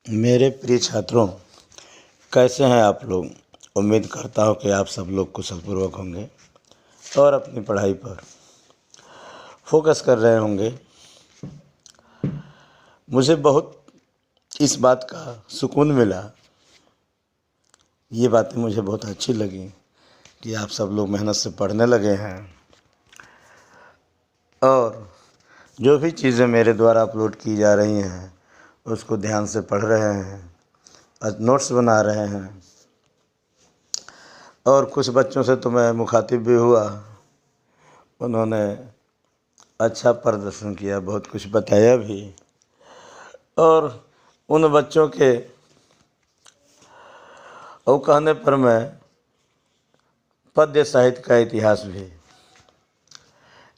मेरे प्रिय छात्रों, कैसे हैं आप लोग। उम्मीद करता हूँ कि आप सब लोग कुशलपूर्वक होंगे और अपनी पढ़ाई पर फोकस कर रहे होंगे। मुझे बहुत इस बात का सुकून मिला, ये बातें मुझे बहुत अच्छी लगी कि आप सब लोग मेहनत से पढ़ने लगे हैं और जो भी चीज़ें मेरे द्वारा अपलोड की जा रही हैं उसको ध्यान से पढ़ रहे हैं और नोट्स बना रहे हैं। और कुछ बच्चों से तो मैं मुखातिब भी हुआ, उन्होंने अच्छा प्रदर्शन किया, बहुत कुछ बताया भी। और उन बच्चों के और कहने पर मैं पद्य साहित्य का इतिहास भी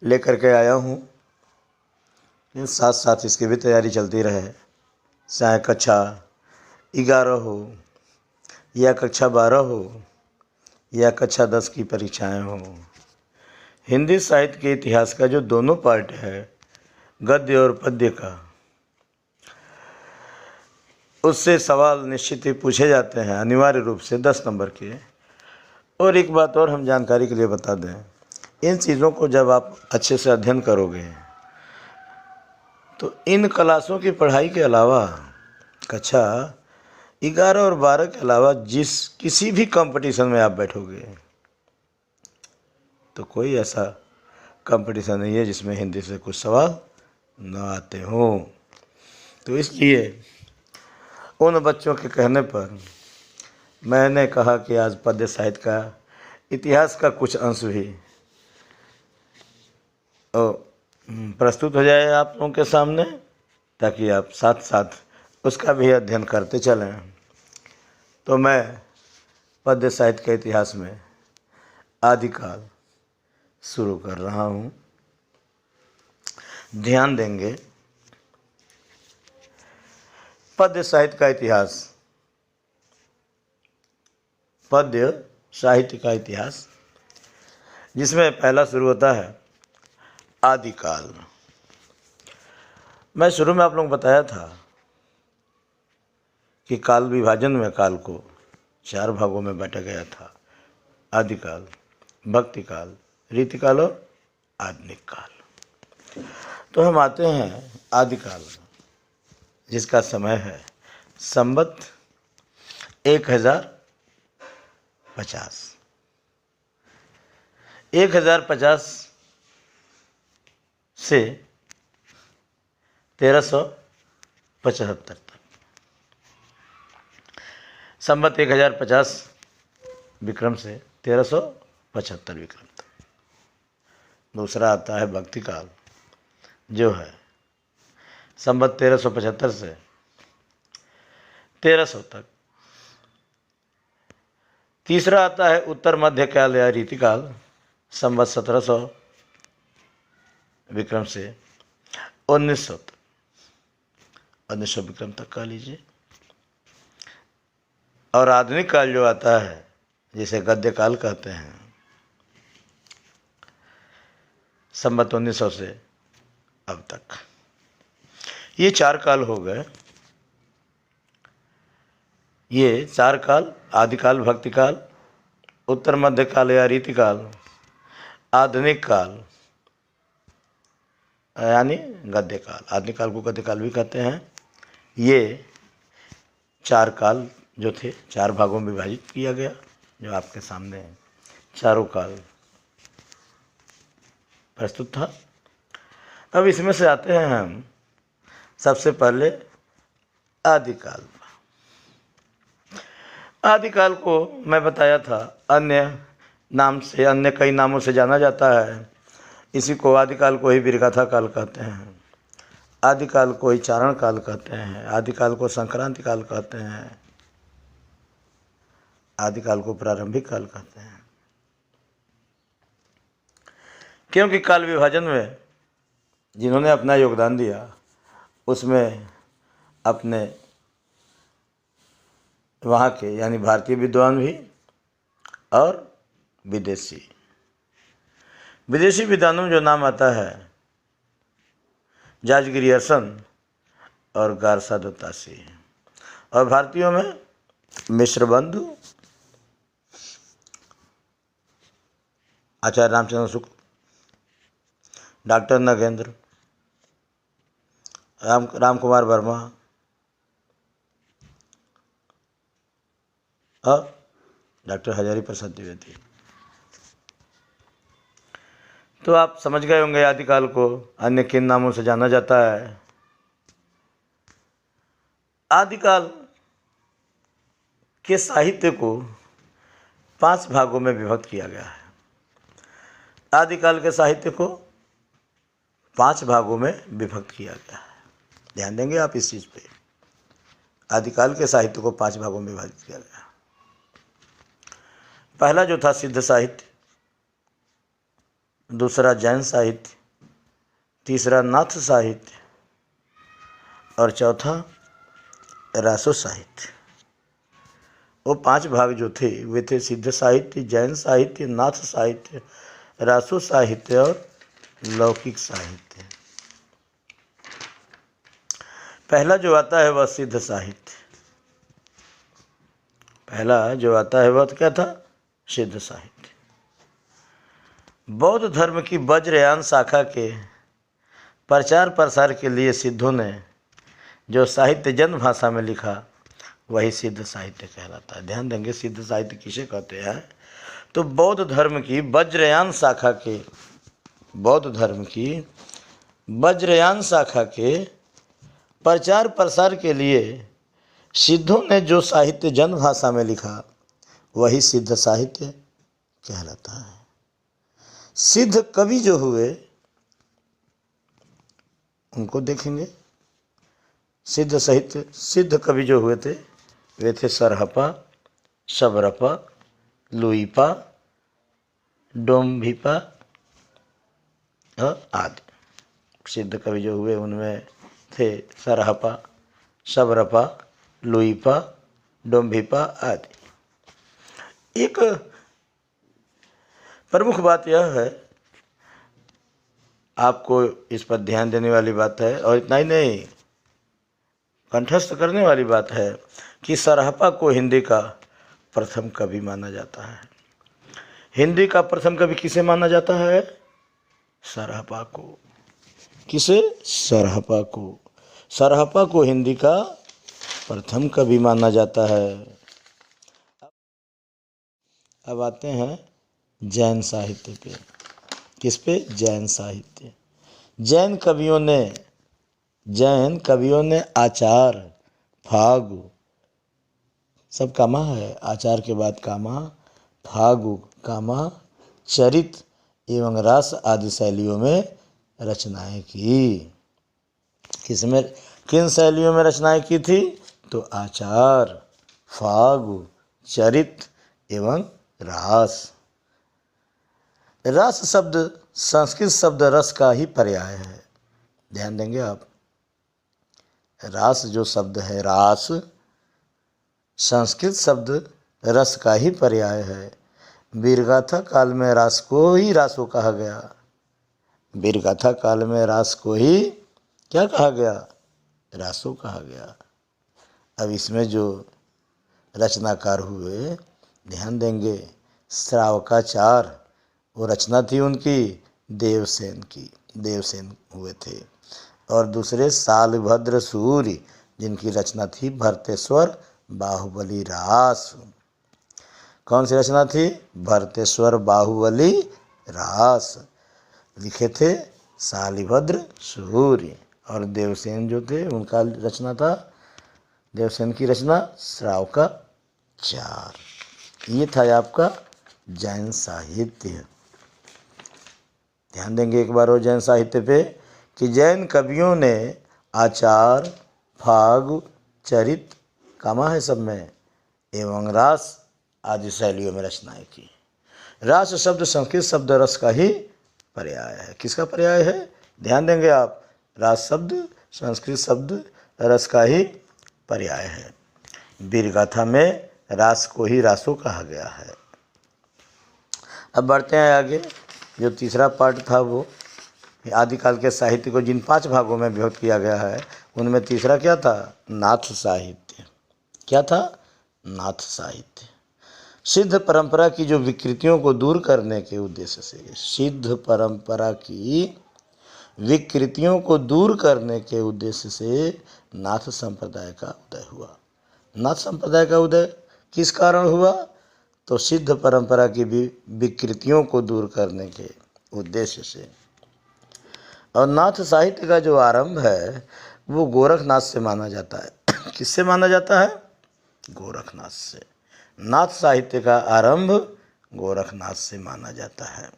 लेकर के आया हूँ। साथ साथ इसकी भी तैयारी चलती रहे, चाहे कक्षा 11 हो या कक्षा 12 हो या कक्षा 10 की परीक्षाएं हो। हिंदी साहित्य के इतिहास का जो दोनों पार्ट है, गद्य और पद्य का, उससे सवाल निश्चित ही पूछे जाते हैं, अनिवार्य रूप से 10 नंबर के। और एक बात और हम जानकारी के लिए बता दें, इन चीज़ों को जब आप अच्छे से अध्ययन करोगे तो इन क्लासों की पढ़ाई के अलावा, कक्षा 11 और 12 के अलावा किसी भी कंपटीशन में आप बैठोगे तो कोई ऐसा कंपटीशन नहीं है जिसमें हिंदी से कुछ सवाल न आते हों। तो इसलिए उन बच्चों के कहने पर मैंने कहा कि आज पद्य साहित्य का इतिहास का कुछ अंश भी प्रस्तुत हो जाए आप लोगों के सामने, ताकि आप साथ साथ उसका भी अध्ययन करते चलें। तो मैं पद्य साहित्य के इतिहास में आदिकाल शुरू कर रहा हूँ। ध्यान देंगे, पद्य साहित्य का इतिहास, पद्य साहित्य का इतिहास, जिसमें पहला शुरू होता है आदिकाल। मैं शुरू में आप लोगों को बताया था कि काल विभाजन में काल को 4 भागों में बांटा गया था: आदिकाल, भक्तिकाल, रीतिकाल और आधुनिक काल। तो हम आते हैं आदिकाल, जिसका समय है संवत 1050। 1050 से 1375 तक। संवत 1050 विक्रम से 1375 विक्रम तक। दूसरा आता है भक्तिकाल, जो है संवत 1375 से 1300 तक। तीसरा आता है उत्तर मध्यकाल या रीतिकाल, संवत 1700 विक्रम से 1900 तक, 1900 विक्रम तक कह लीजिए। और आधुनिक काल जो आता है, जिसे गद्य काल कहते हैं, संवत 1900 से अब तक। ये 4 काल हो गए। ये 4 काल, आदिकाल, भक्तिकाल, उत्तर मध्यकाल या रीतिकाल, आधुनिक काल यानी गद्य काल। आधुनिक काल को गद्य काल भी कहते हैं। ये 4 काल जो थे 4 भागों में विभाजित किया गया, जो आपके सामने है। चारों काल प्रस्तुत था। अब इसमें से आते हैं हम सबसे पहले आदिकाल। आदिकाल को मैं बताया था अन्य नाम से, अन्य कई नामों से जाना जाता है। इसी को आदिकाल को ही वीरगाथा काल कहते हैं, आदिकाल को ही चारण काल कहते हैं, आदिकाल को संक्रांति काल कहते हैं, आदिकाल को प्रारंभिक काल कहते हैं। क्योंकि काल विभाजन में जिन्होंने अपना योगदान दिया, उसमें अपने वहाँ के यानी भारतीय विद्वान भी और विदेशी विद्वानों में जो नाम आता है, जार्ज ग्रियर्सन और गारसा दोतासी। और भारतीयों में मिश्र बंधु, आचार्य रामचंद्र शुक्ल, डॉक्टर नगेंद्र, राम कुमार वर्मा और डॉक्टर हजारी प्रसाद द्विवेदी। तो आप समझ गए होंगे आदिकाल को अन्य किन नामों से जाना जाता है। आदिकाल के साहित्य को 5 भागों में विभक्त किया गया है। आदिकाल के साहित्य को 5 भागों में विभक्त किया गया है। ध्यान देंगे आप इस चीज़ पे। आदिकाल के साहित्य को 5 भागों में विभाजित किया गया। पहला जो था सिद्ध साहित्य, दूसरा जैन साहित्य, तीसरा नाथ साहित्य और चौथा रासो साहित्य। वो 5 भाग जो थे वे थे सिद्ध साहित्य, जैन साहित्य, नाथ साहित्य, रासो साहित्य और लौकिक साहित्य। पहला जो आता है वह सिद्ध साहित्य। पहला जो आता है वह क्या था? सिद्ध साहित्य। बौद्ध धर्म की वज्रयान शाखा के प्रचार प्रसार के लिए सिद्धों ने जो साहित्य जन भाषा में लिखा वही सिद्ध साहित्य कहलाता है। ध्यान देंगे सिद्ध साहित्य किसे कहते हैं? तो बौद्ध धर्म की वज्रयान शाखा के, बौद्ध धर्म की वज्रयान शाखा के प्रचार प्रसार के लिए सिद्धों ने जो साहित्य जन भाषा में लिखा वही सिद्ध साहित्य कहलाता है। सिद्ध कवि जो हुए उनको देखेंगे। सिद्ध साहित्य, सिद्ध कवि जो हुए थे वे थे सरहपा, शबरपा, लुईपा, डोम्भिपा आदि। सिद्ध कवि जो हुए उनमें थे सरहपा, शबरपा, लुईपा, डोम्भिपा आदि। एक प्रमुख बात यह है, आपको इस पर ध्यान देने वाली बात है और इतना ही नहीं कंठस्थ करने वाली बात है कि सरहपा को हिंदी का प्रथम कवि माना जाता है। हिंदी का प्रथम कवि किसे माना जाता है? सरहपा को। किसे? सरहपा को। सरहपा को हिंदी का प्रथम कवि माना जाता है। अब आते हैं जैन साहित्य पे। किस पे? जैन साहित्य। जैन कवियों ने आचार, फागु, सब कामा है, आचार के बाद कामा, फागु, कामा, चरित एवं रास आदि शैलियों में रचनाएं की। किसमें, किन शैलियों में रचनाएं की थी? तो आचार, फागु, चरित एवं रास। रस शब्द संस्कृत शब्द रस का ही पर्याय है। ध्यान देंगे आप। रास जो शब्द है, रास संस्कृत शब्द रस का ही पर्याय है। वीरगाथा काल में रास को ही रासो कहा गया। वीरगाथा काल में रास को ही क्या कहा गया? रासो कहा गया। अब इसमें जो रचनाकार हुए, ध्यान देंगे, श्रावकाचार, वो रचना थी उनकी देवसेन की, देवसेन हुए थे। और दूसरे शालभद्र सूर्य, जिनकी रचना थी भरतेश्वर बाहुबली रास। कौन सी रचना थी? भरतेश्वर बाहुबली रास लिखे थे शालिभद्र सूर्य। और देवसेन जो थे उनका रचना था, देवसेन की रचना श्रावकाचार। ये था आपका जैन साहित्य। ध्यान देंगे एक बार और जैन साहित्य पे कि जैन कवियों ने आचार, फाग, चरित, कामा है सब में, एवं रास आदि शैलियों में रचनाएं की। रास शब्द संस्कृत शब्द रस का ही पर्याय है। किसका पर्याय है? ध्यान देंगे आप। रास शब्द संस्कृत शब्द रस का ही पर्याय है। वीरगाथा में रास को ही रासो कहा गया है। अब बढ़ते हैं आगे। जो तीसरा पार्ट था वो आदिकाल के साहित्य को जिन 5 भागों में विभक्त किया गया है उनमें तीसरा क्या था? नाथ साहित्य। क्या था? नाथ साहित्य। सिद्ध परंपरा की जो विकृतियों को दूर करने के उद्देश्य से, सिद्ध परंपरा की विकृतियों को दूर करने के उद्देश्य से नाथ संप्रदाय का उदय हुआ। नाथ संप्रदाय का उदय किस कारण हुआ? तो सिद्ध परंपरा की विकृतियों को दूर करने के उद्देश्य से। और नाथ साहित्य का जो आरंभ है वो गोरखनाथ से माना जाता है। किससे माना जाता है? गोरखनाथ से। नाथ साहित्य का आरंभ गोरखनाथ से माना जाता है।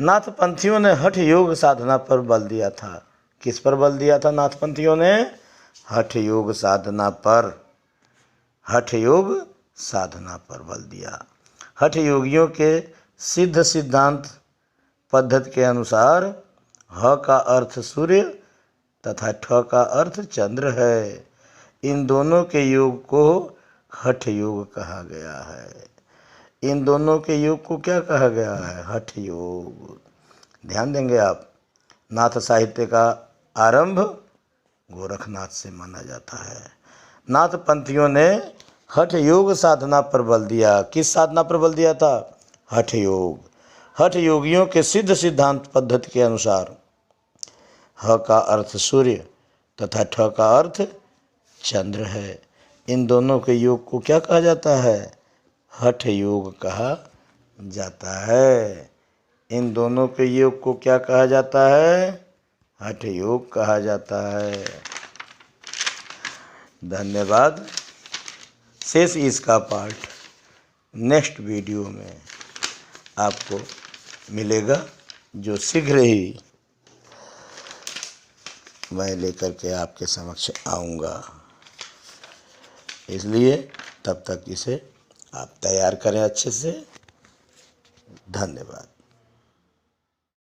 नाथ पंथियों ने हठ योग साधना पर बल दिया था। किस पर बल दिया था नाथ पंथियों ने? हठ योग साधना पर। हठ योग साधना पर बल दिया। हठ योगियों के सिद्ध सिद्धांत पद्धति के अनुसार ह का अर्थ सूर्य तथा ठ का अर्थ चंद्र है। इन दोनों के योग को हठ योग कहा गया है। इन दोनों के योग को क्या कहा गया है? हठ योग। ध्यान देंगे आप। नाथ साहित्य का आरंभ गोरखनाथ से माना जाता है। नाथ पंथियों ने हठ योग साधना पर बल दिया। किस साधना पर बल दिया था? हठ योग। हठ योगियों के सिद्ध सिद्धांत पद्धति के अनुसार ह का अर्थ सूर्य तथा ठ का अर्थ चंद्र है। इन दोनों के योग को क्या कहा जाता है? हठ योग कहा जाता है। इन दोनों के योग को क्या कहा जाता है? हठ योग कहा जाता है। धन्यवाद। शेष इसका पार्ट नेक्स्ट वीडियो में आपको मिलेगा, जो शीघ्र ही मैं लेकर के आपके समक्ष आऊँगा। इसलिए तब तक इसे आप तैयार करें अच्छे से। धन्यवाद।